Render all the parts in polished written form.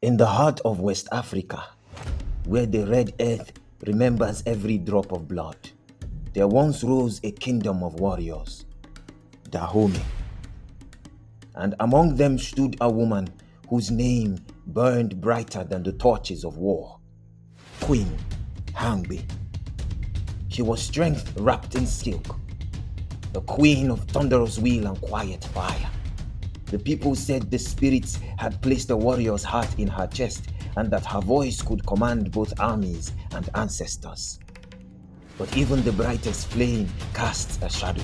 In the heart of West Africa, where the red earth remembers every drop of blood, there once rose a kingdom of warriors, Dahomey. And among them stood a woman whose name burned brighter than the torches of war, Queen Hangbe. She was strength wrapped in silk, the queen of thunderous wheel and quiet fire. The people said the spirits had placed a warrior's heart in her chest and that her voice could command both armies and ancestors. But even the brightest flame casts a shadow.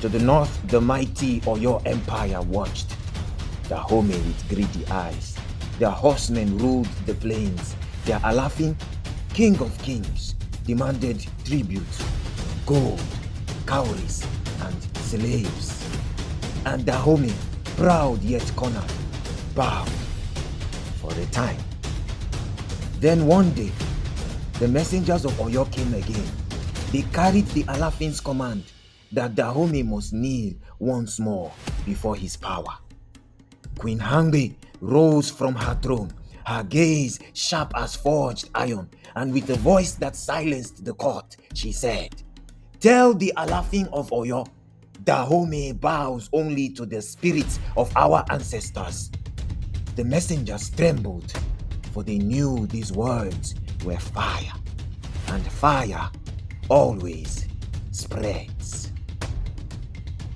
To the north, the mighty Oyo Empire watched, Dahomey with greedy eyes. Their horsemen ruled the plains. Their Alafin, king of kings, demanded tribute, gold, cowries, and slaves. And Dahomey, proud yet cornered, bowed for a time. Then one day, the messengers of Oyo came again. They carried the Alafin's command that Dahomey must kneel once more before his power. Queen Hangbe rose from her throne, her gaze sharp as forged iron, and with a voice that silenced the court, she said, "Tell the Alafin of Oyo, Dahomey bows only to the spirits of our ancestors." The messengers trembled, for they knew these words were fire, and fire always spreads.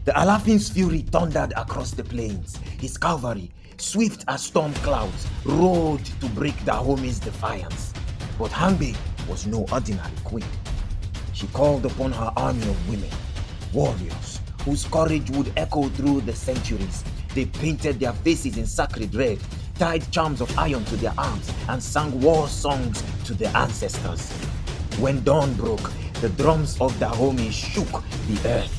The Alafin's fury thundered across the plains. His cavalry, swift as storm clouds, roared to break Dahomey's defiance. But Hangbe was no ordinary queen. She called upon her army of women, warriors, whose courage would echo through the centuries. They painted their faces in sacred red, tied charms of iron to their arms, and sang war songs to their ancestors. When dawn broke, the drums of Dahomey shook the earth.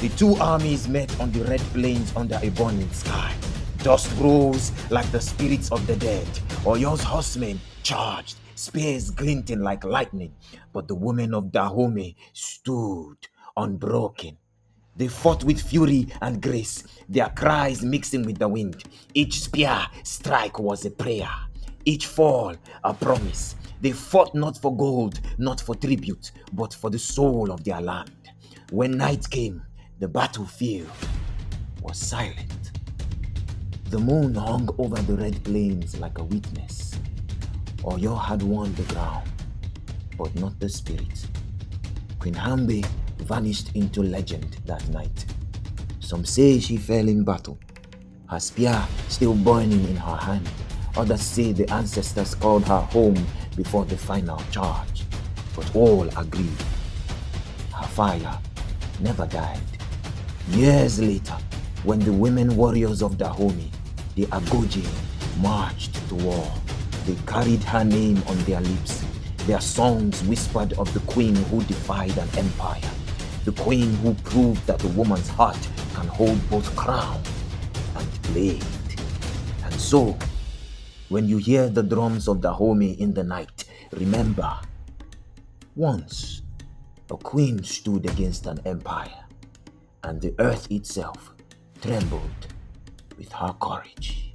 The two armies met on the red plains under a burning sky. Dust rose like the spirits of the dead. Oyo's horsemen charged, spears glinting like lightning, but the women of Dahomey stood unbroken. They fought with fury and grace, their cries mixing with the wind. Each spear strike was a prayer, each fall a promise. They fought not for gold, not for tribute, but for the soul of their land. When night came, the battlefield was silent. The moon hung over the red plains like a witness. Oyo had won the ground, but not the spirit. Queen Hangbe vanished into legend that night. Some say she fell in battle, her spear still burning in her hand. Others say the ancestors called her home before the final charge. But all agreed, her fire never died. Years later, when the women warriors of Dahomey, the Agoje, marched to war, they carried her name on their lips. Their songs whispered of the queen who defied an empire, the queen who proved that a woman's heart can hold both crown and blade. And so, when you hear the drums of Dahomey in the night, remember, once a queen stood against an empire, and the earth itself trembled with her courage.